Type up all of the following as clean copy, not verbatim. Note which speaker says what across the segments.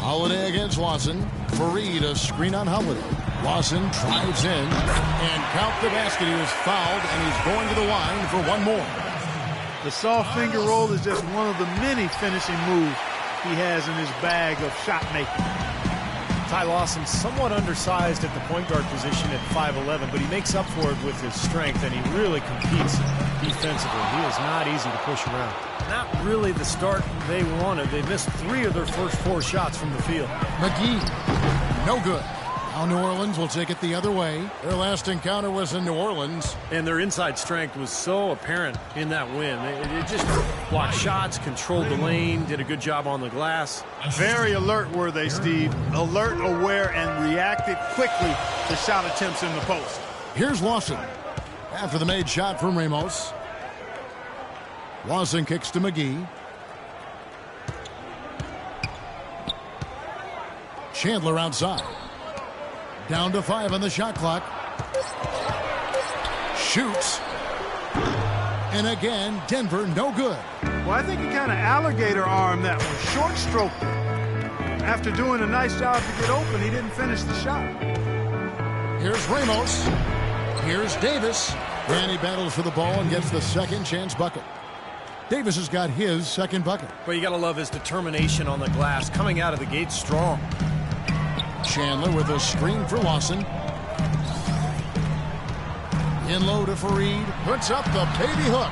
Speaker 1: Holiday against Lawson. Fareed, a screen on Holiday. Lawson drives in, and count the basket. He was fouled, and he's going to the line for one more.
Speaker 2: The soft finger roll is just one of the many finishing moves he has in his bag of shot making.
Speaker 3: Ty Lawson somewhat undersized at the point guard position at 5'11", but he makes up for it with his strength, and he really competes defensively. He is not easy to push around. Not really the start they wanted. They missed 3 of their first 4 shots from the field.
Speaker 1: McGee, no good. Now New Orleans will take it the other way. Their last encounter was in New Orleans.
Speaker 3: And their inside strength was so apparent in that win. They just blocked shots, controlled the lane, did a good job on the glass.
Speaker 2: Very alert were they, Steve. Alert, aware, and reacted quickly to shot attempts in the post.
Speaker 1: Here's Lawson. After the made shot from Ramos. Lawson kicks to McGee. Chandler outside. Down to 5 on the shot clock. Shoots. And again, Denver, no good.
Speaker 2: Well, I think he kind of alligator armed that one. Short stroke. After doing a nice job to get open, he didn't finish the shot.
Speaker 1: Here's Ramos. Here's Davis. And he battles for the ball and gets the second chance bucket. Davis has got his second bucket.
Speaker 3: Well, you got to love his determination on the glass, coming out of the gate strong.
Speaker 1: Chandler with a screen for Lawson. In low to Fareed. Puts up the baby hook.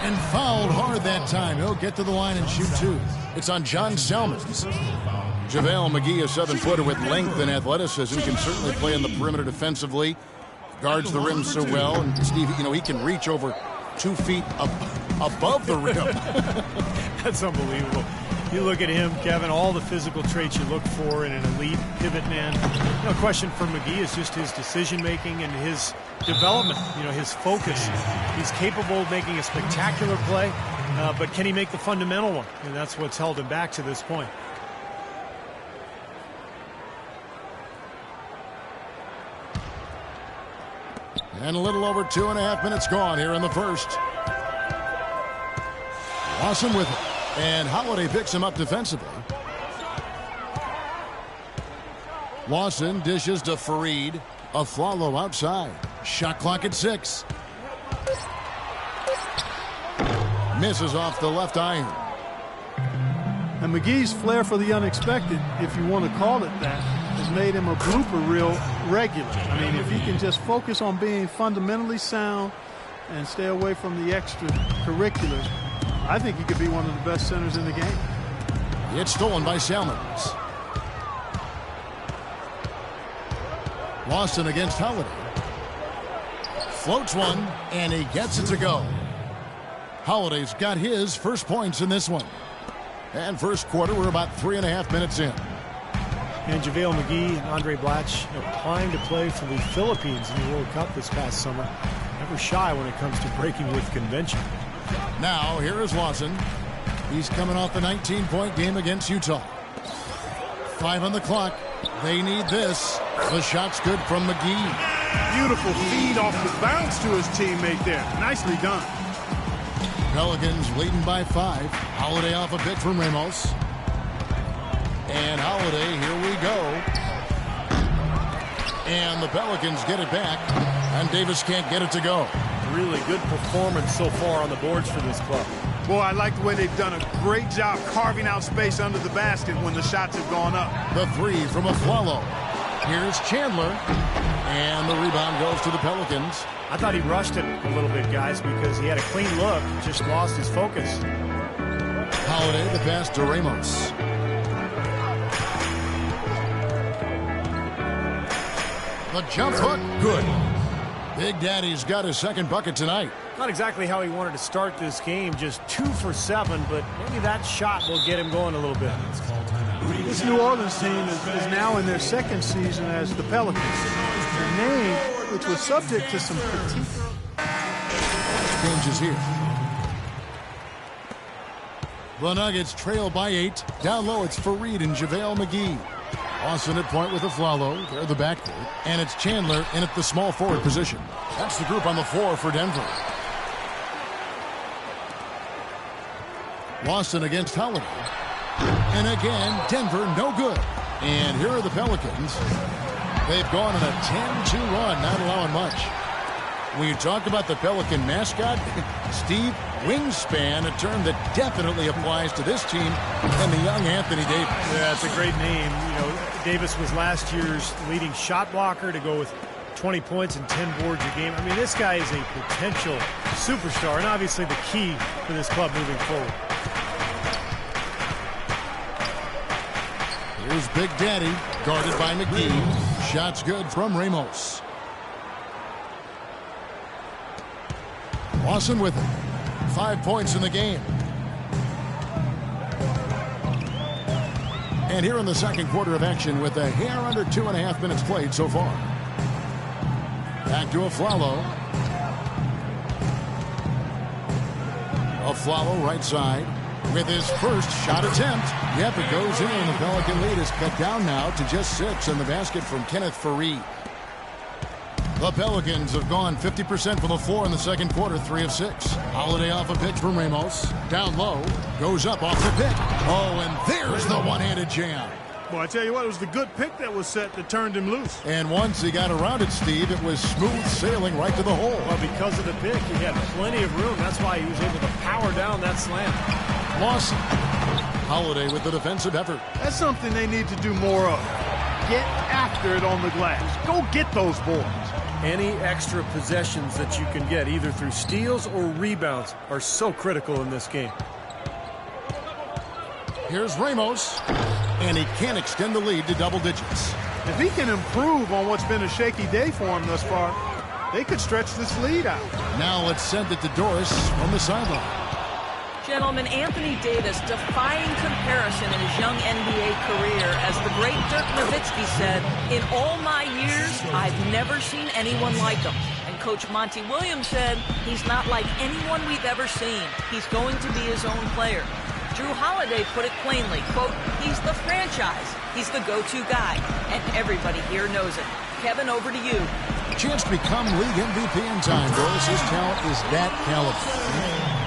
Speaker 1: And fouled hard that time. He'll get to the line and shoot 2. It's on John Salmons. JaVale McGee, a 7-footer with length and athleticism, can certainly play on the perimeter defensively. Guards the rim so well. And Steve, you know, he can reach over 2 feet above the rim.
Speaker 3: That's unbelievable. You look at him, Kevin, all the physical traits you look for in an elite pivot man. No question for McGee is just his decision-making and his development, you know, his focus. He's capable of making a spectacular play, but can he make the fundamental one? And that's what's held him back to this point.
Speaker 1: And a little over 2.5 minutes gone here in the first. Lawson with it. And Holiday picks him up defensively. Lawson dishes to Fareed. Aflalo outside. Shot clock at 6. Misses off the left iron.
Speaker 2: And McGee's flair for the unexpected, if you want to call it that, has made him a blooper reel regular. I mean, if he can just focus on being fundamentally sound and stay away from the extracurriculars, I think he could be one of the best centers in the game.
Speaker 1: It's stolen by Salmons. Lawson against Holiday. Floats one, and he gets it to go. Holiday's got his first points in this one. And first quarter, we're about 3.5 minutes in.
Speaker 3: And JaVale McGee and Andre Blatch, applying to play for the Philippines in the World Cup this past summer. Never shy when it comes to breaking with convention.
Speaker 1: Now, here is Lawson. He's coming off the 19-point game against Utah. 5 on the clock. They need this. The shot's good from McGee.
Speaker 2: Beautiful feed off the bounce to his teammate there. Nicely done.
Speaker 1: Pelicans leading by 5. Holiday off a pick from Ramos. And Holiday, here we go. And the Pelicans get it back. And Davis can't get it to go.
Speaker 3: Really good performance so far on the boards for this club.
Speaker 2: Boy, I like the way they've done a great job carving out space under the basket when the shots have gone up.
Speaker 1: The 3 from Aflalo. Here's Chandler. And the rebound goes to the Pelicans.
Speaker 3: I thought he rushed it a little bit, guys, because he had a clean look, just lost his focus.
Speaker 1: Holiday, the pass to Ramos. The jump hook, good. Big Daddy's got his second bucket tonight.
Speaker 3: Not exactly how he wanted to start this game, just 2 for 7, but maybe that shot will get him going a little bit.
Speaker 2: This New Orleans team is now in their second season as the Pelicans. Their name, which was subject to some critique.
Speaker 1: Changes here. The Nuggets trail by 8. Down low, it's Fareed and JaVale McGee. Austin at point with Aflalo. They're the backcourt. And it's Chandler in at the small forward position. That's the group on the floor for Denver. Lawson against Holiday. And again, Denver no good. And here are the Pelicans. They've gone on a 10-2 run, not allowing much. When you talk about the Pelican mascot, Steve, wingspan, a term that definitely applies to this team and the young Anthony Davis.
Speaker 3: Yeah, it's a great name. You know, Davis was last year's leading shot blocker to go with 20 points and 10 boards a game. I mean, this guy is a potential superstar and obviously the key for this club moving forward.
Speaker 1: Here's Big Daddy, guarded by McGee. Shot's good from Ramos. Lawson with it. 5 points in the game. And here in the second quarter of action with a hair under 2.5 minutes played so far. Back to Aflalo. Aflalo right side with his first shot attempt. Yep, it goes in, and the Pelican lead is cut down now to just 6 in the basket from Kenneth Faried. The Pelicans have gone 50% from the floor in the second quarter, 3 of 6. Holiday off a pitch from Ramos. Down low, goes up off the pick. Oh, and there's the one-handed jam.
Speaker 2: Well, I tell you what, it was the good pick that was set that turned him loose.
Speaker 1: And once he got around it, Steve, it was smooth sailing right to the hole.
Speaker 3: Well, because of the pick, he had plenty of room. That's why he was able to power down that slam.
Speaker 1: Lawson. Holiday with the defensive effort.
Speaker 2: That's something they need to do more of. Get after it on the glass. Go get those boards.
Speaker 3: Any extra possessions that you can get, either through steals or rebounds, are so critical in this game.
Speaker 1: Here's Ramos, and he can't extend the lead to double digits.
Speaker 2: If he can improve on what's been a shaky day for him thus far, they could stretch this lead out.
Speaker 1: Now let's send it to Doris on the sideline.
Speaker 4: Gentlemen, Anthony Davis defying comparison in his young NBA career. As the great Dirk Nowitzki said, in all my years, I've never seen anyone like him. And Coach Monty Williams said, he's not like anyone we've ever seen. He's going to be his own player. Drew Holiday put it plainly, quote, he's the franchise. He's the go-to guy. And everybody here knows it. Kevin, over to you.
Speaker 1: Chance to become league MVP in time, Doris. His talent is that caliber.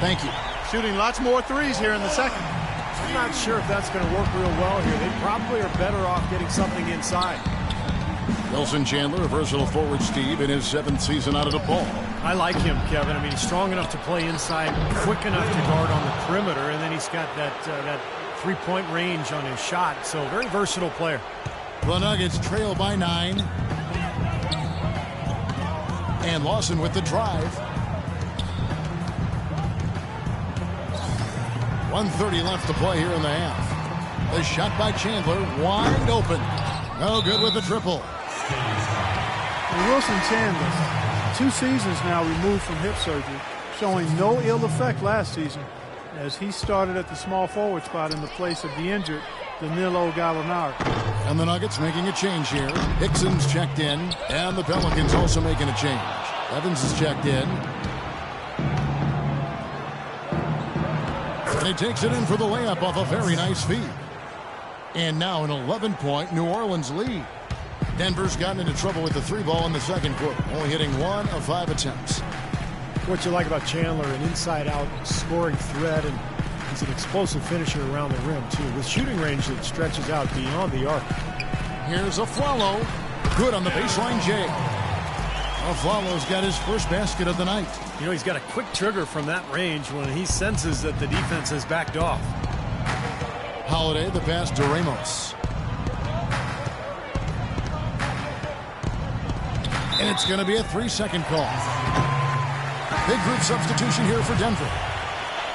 Speaker 1: Thank you.
Speaker 2: Shooting lots more threes here in the second.
Speaker 3: I'm not sure if that's going to work real well here. They probably are better off getting something inside.
Speaker 1: Wilson Chandler, a versatile forward, Steve, in his 7th season out of DePaul.
Speaker 3: I like him, Kevin. I mean, he's strong enough to play inside, quick enough to guard on the perimeter, and then he's got that three-point range on his shot. So, very versatile player.
Speaker 1: The Nuggets trail by 9. And Lawson with the drive. 1:30 left to play here in the half. The shot by Chandler, wide open. No good with the triple.
Speaker 2: And Wilson Chandler, 2 seasons now removed from hip surgery, showing no ill effect last season as he started at the small forward spot in the place of the injured Danilo Gallinari.
Speaker 1: And the Nuggets making a change here. Hickson's checked in, and the Pelicans also making a change. Evans is checked in. And he takes it in for the layup off a very nice feed. And now an 11-point New Orleans lead. Denver's gotten into trouble with the 3-ball in the second quarter, only hitting 1 of 5 attempts.
Speaker 3: What you like about Chandler, an inside-out scoring threat, and he's an explosive finisher around the rim, too, with shooting range that stretches out beyond the arc.
Speaker 1: Here's Aflalo. Good on the baseline, Jay. Aflalo's got his first basket of the night.
Speaker 3: You know, he's got a quick trigger from that range when he senses that the defense has backed off.
Speaker 1: Holiday, the pass to Ramos. And it's going to be a 3-second call. Big group substitution here for Denver.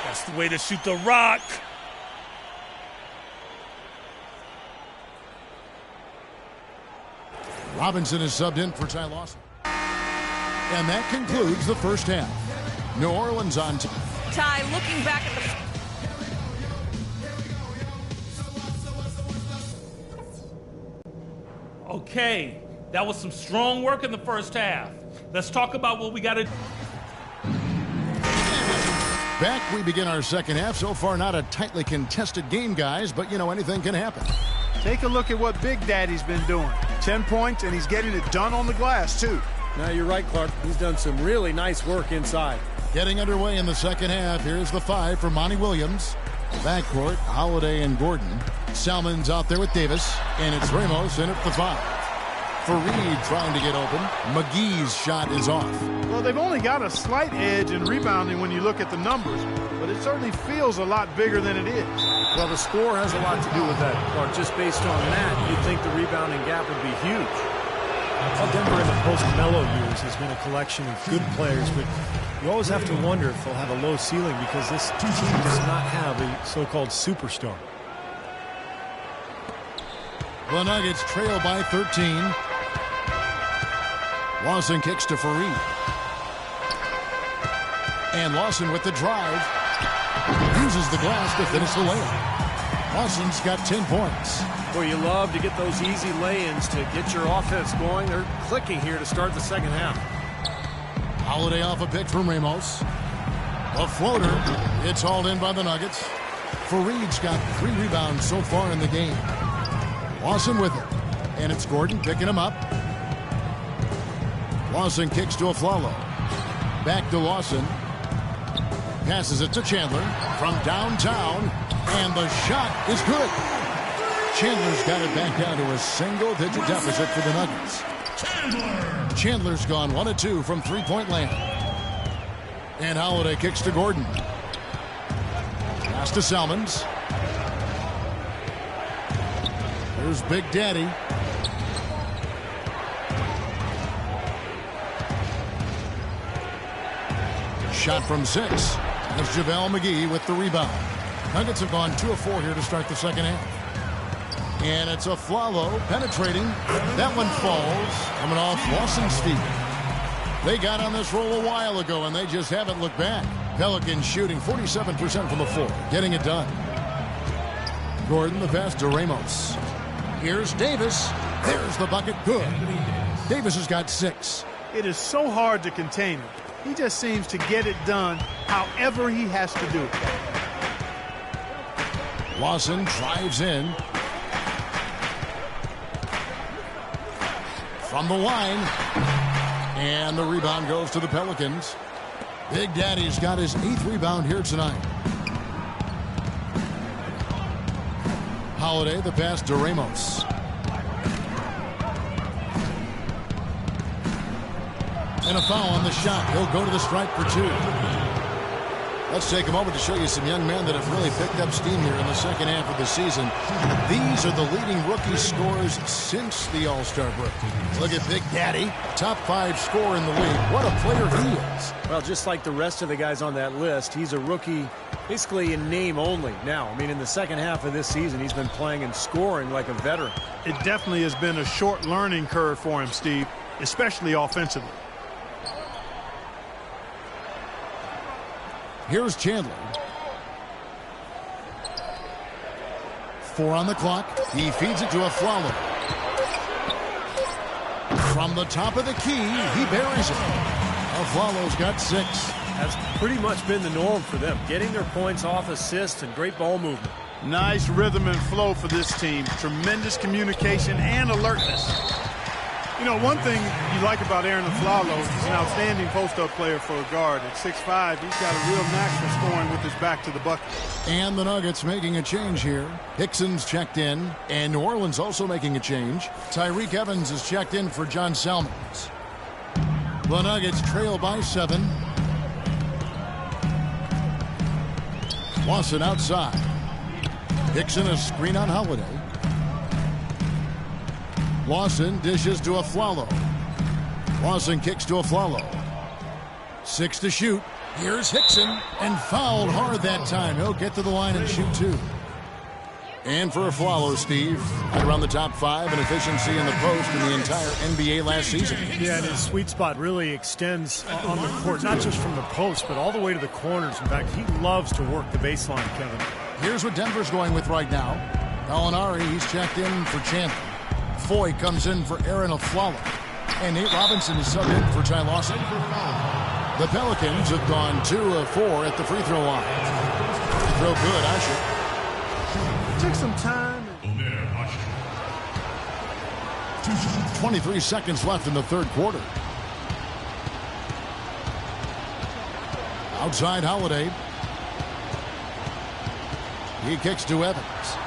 Speaker 5: That's the way to shoot the rock.
Speaker 1: Robinson is subbed in for Ty Lawson. And that concludes the first half. New Orleans on top.
Speaker 4: Ty, looking back at the...
Speaker 5: Okay, that was some strong work in the first half. Let's talk about what we got to do.
Speaker 1: Back we begin our second half. So far not a tightly contested game, guys, but you know, anything can happen.
Speaker 2: Take a look at what Big Daddy's been doing. 10 points, and he's getting it done on the glass, too.
Speaker 3: Now, you're right, Clark. He's done some really nice work inside.
Speaker 1: Getting underway in the second half. Here's the 5 for Monty Williams. Backcourt, Holiday and Gordon. Salmon's out there with Davis, and it's Ramos in at the 5. Fareed trying to get open. McGee's shot is off.
Speaker 2: Well, they've only got a slight edge in rebounding when you look at the numbers, but it certainly feels a lot bigger than it is.
Speaker 3: Well, the score has a lot to do with that, Clark. Just based on that, you'd think the rebounding gap would be huge. Well, Denver in the post-Melo years has been a collection of good players, but you always have to wonder if they'll have a low ceiling because this team does not have a so-called superstar.
Speaker 1: The Nuggets trail by 13. Lawson kicks to Fareed. And Lawson with the drive. Uses the glass to finish the layup. Lawson's got 10 points.
Speaker 3: Boy, you love to get those easy lay-ins to get your offense going. They're clicking here to start the second half.
Speaker 1: Holiday off a pick from Ramos. A floater. It's hauled in by the Nuggets. Fareed's got 3 rebounds so far in the game. Lawson with it. And it's Gordon picking him up. Lawson kicks to Aflalo. Back to Lawson. Passes it to Chandler from downtown. And the shot is good. Chandler's got it back down to a single-digit deficit for the Nuggets. Chandler's gone 1 of 2 from three-point land. And Holiday kicks to Gordon. Pass to Salmons. There's Big Daddy. Shot from 6. There's JaVale McGee with the rebound. Nuggets have gone 2 of 4 here to start the second half. And it's Aflalo penetrating. That one falls. Coming off Lawson's feet. They got on this roll a while ago, and they just haven't looked back. Pelicans shooting 47% from the floor. Getting it done. Gordon the pass to Ramos. Here's Davis. There's the bucket. Good. Davis has got 6.
Speaker 2: It is so hard to contain him. He just seems to get it done however he has to do it.
Speaker 1: Lawson drives in. From the line. And the rebound goes to the Pelicans. Big Daddy's got his 8th rebound here tonight. Holiday, the pass to Ramos. And a foul on the shot. He'll go to the stripe for 2. Let's take a moment to show you some young men that have really picked up steam here in the second half of the season. These are the leading rookie scorers since the All-Star break. Look at Big Daddy, top 5 scorer in the league. What a player he is.
Speaker 3: Well, just like the rest of the guys on that list, he's a rookie basically in name only. Now, I mean, in the second half of this season, he's been playing and scoring like a veteran.
Speaker 2: It definitely has been a short learning curve for him, Steve, especially offensively.
Speaker 1: Here's Chandler. 4 on the clock. He feeds it to Aflalo. From the top of the key, he buries it. Aflalo's got 6.
Speaker 3: That's pretty much been the norm for them. Getting their points off assists and great ball movement.
Speaker 2: Nice rhythm and flow for this team. Tremendous communication and alertness. You know, one thing you like about Aaron Aflalo, he's an outstanding post-up player for a guard. At 6'5", he's got a real knack for scoring with his back to the bucket.
Speaker 1: And the Nuggets making a change here. Hickson's checked in, and New Orleans also making a change. Tyreke Evans is checked in for John Salmons. The Nuggets trail by 7. Lawson outside. Hickson a screen on Holiday. Lawson dishes to Aflalo. Lawson kicks to Aflalo. 6 to shoot. Here's Hickson, and fouled hard that time. He'll get to the line and shoot 2. And for Aflalo, Steve, right around the top 5 in efficiency in the post in the entire NBA last season.
Speaker 3: Yeah, and his sweet spot really extends on the court, not just from the post, but all the way to the corners. In fact, he loves to work the baseline, Kevin.
Speaker 1: Here's what Denver's going with right now. Gallinari, he's checked in for Chandler. Foy comes in for Aaron Aflalo. And Nate Robinson is subbed in for Ty Lawson. The Pelicans have gone 2 of 4 at the free throw line. Free throw good, Usher.
Speaker 2: Took some time.
Speaker 1: 23 seconds left in the third quarter. Outside Holiday. He kicks to Evans.